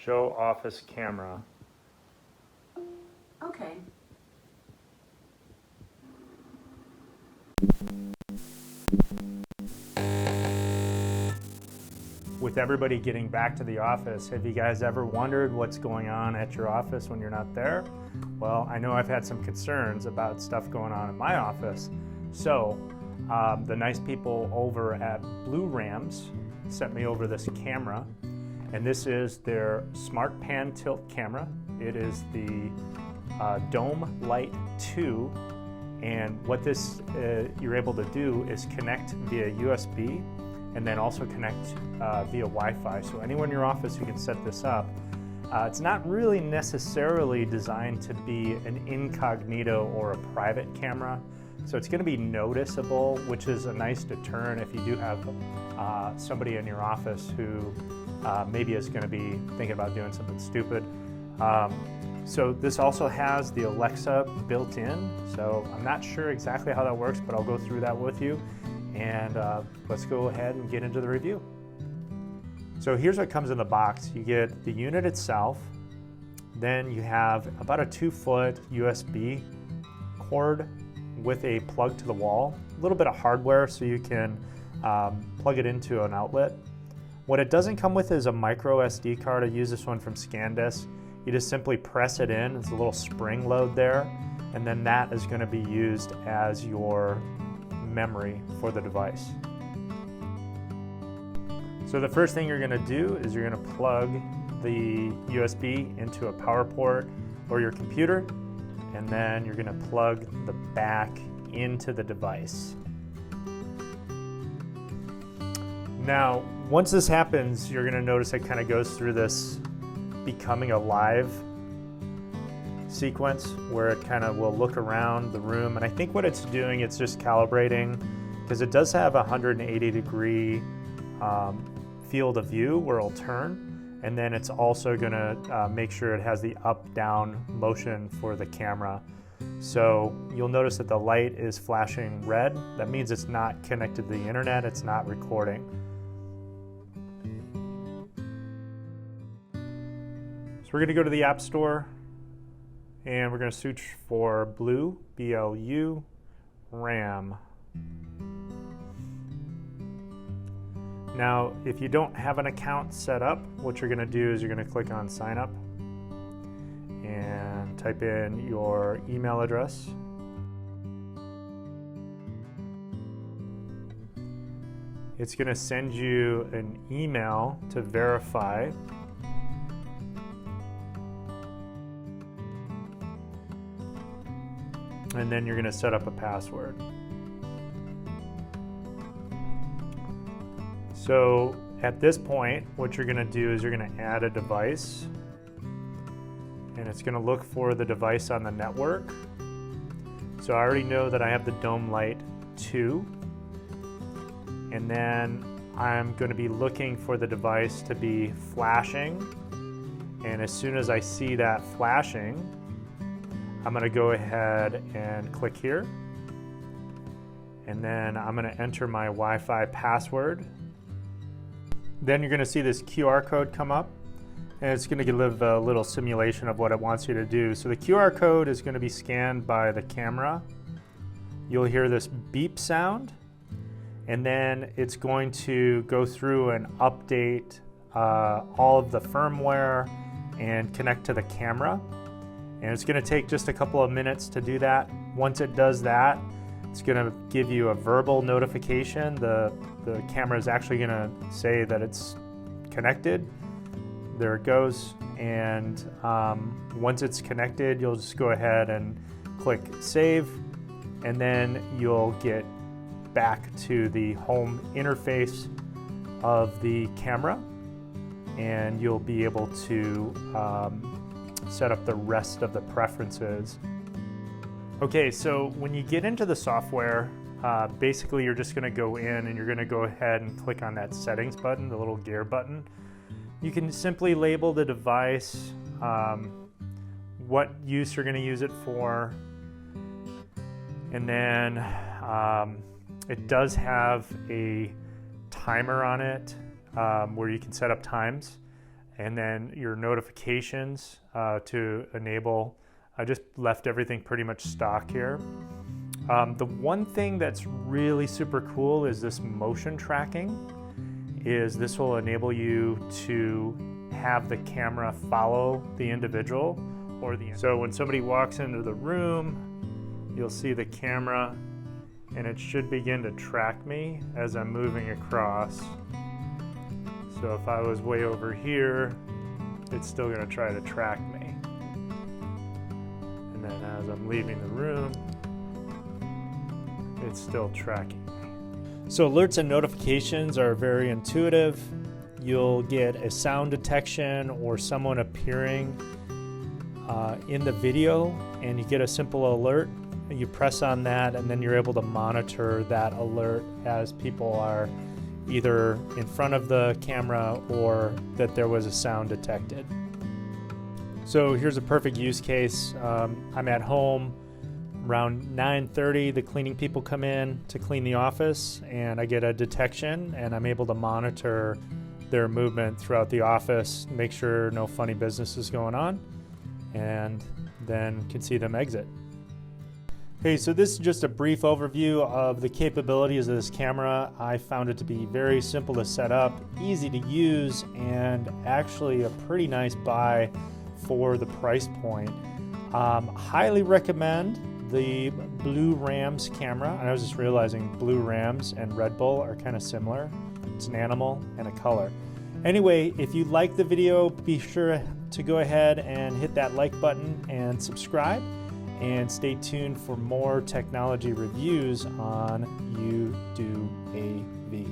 Show office camera. Okay. With everybody getting back to the office, have you guys ever wondered what's going on at your office when you're not there? Well, I know I've had some concerns about stuff going on in my office. So the nice people over at Blurams sent me over this camera, and this is their smart pan tilt camera. It is the Dome Lite 2, and what this you're able to do is connect via USB and then also connect via Wi-Fi. So anyone in your office who can set this up. It's not really necessarily designed to be an incognito or a private camera. So it's going to be noticeable, which is a nice deterrent if you do have somebody in your office who maybe is going to be thinking about doing something stupid. So this also has the Alexa built in. So I'm not sure exactly how that works, but I'll go through that with you. And let's go ahead and get into the review. So here's what comes in the box. You get the unit itself, then you have about a 2-foot USB cord with a plug to the wall, a little bit of hardware so you can plug it into an outlet. What it doesn't come with is a micro SD card. I use this one from SanDisk. You just simply press it in, it's a little spring load there, and then that is going to be used as your memory for the device. So the first thing you're going to do is you're going to plug the USB into a power port or your computer, and then you're going to plug the back into the device. Now, once this happens, you're going to notice it kind of goes through this becoming alive sequence where it kind of will look around the room, and I think what it's doing, it's just calibrating, because it does have a 180-degree field of view where it'll turn, and then it's also going to make sure it has the up-down motion for the camera. So you'll notice that the light is flashing red. That means it's not connected to the internet, it's not recording. So we're going to go to the App Store, and we're going to search for Blue, B-L-U, RAM. Now, if you don't have an account set up, what you're going to do is you're going to click on Sign Up and type in your email address. It's going to send you an email to verify. And then you're going to set up a password. So at this point, what you're going to do is you're going to add a device, and it's going to look for the device on the network. So I already know that I have the Dome Lite 2, and then I'm going to be looking for the device to be flashing, and as soon as I see that flashing, I'm going to go ahead and click here, and then I'm going to enter my Wi-Fi password. Then you're going to see this QR code come up, and it's going to give a little simulation of what it wants you to do. So the QR code is going to be scanned by the camera. You'll hear this beep sound, and then it's going to go through and update all of the firmware and connect to the camera. And it's going to take just a couple of minutes to do that. Once it does that, it's going to give you a verbal notification. The camera is actually going to say that it's connected. There it goes. And once it's connected, you'll just go ahead and click Save. And then you'll get back to the home interface of the camera. And you'll be able to set up the rest of the preferences. Okay, so when you get into the software, basically you're just going to go in and you're going to go ahead and click on that settings button, the little gear button. You can simply label the device, what use you're going to use it for, and then it does have a timer on it where you can set up times. and then your notifications to enable. I just left everything pretty much stock here. The one thing that's really super cool is this motion tracking. This will enable you to have the camera follow the individual so when somebody walks into the room, you'll see the camera and it should begin to track me as I'm moving across. So if I was way over here, it's still going to try to track me. And then as I'm leaving the room, it's still tracking me. So alerts and notifications are very intuitive. You'll get a sound detection or someone appearing in the video, and you get a simple alert. You press on that, and then you're able to monitor that alert as people are either in front of the camera or that there was a sound detected. So here's a perfect use case. I'm at home. Around 9:30, the cleaning people come in to clean the office, and I get a detection, and I'm able to monitor their movement throughout the office, make sure no funny business is going on, and then can see them exit. Hey, so this is just a brief overview of the capabilities of this camera. I found it to be very simple to set up, easy to use, and actually a pretty nice buy for the price point. Highly recommend the Blurams camera. And I was just realizing Blurams and Red Bull are kind of similar. It's an animal and a color. Anyway, if you like the video, be sure to go ahead and hit that like button and subscribe, and stay tuned for more technology reviews on UWAV.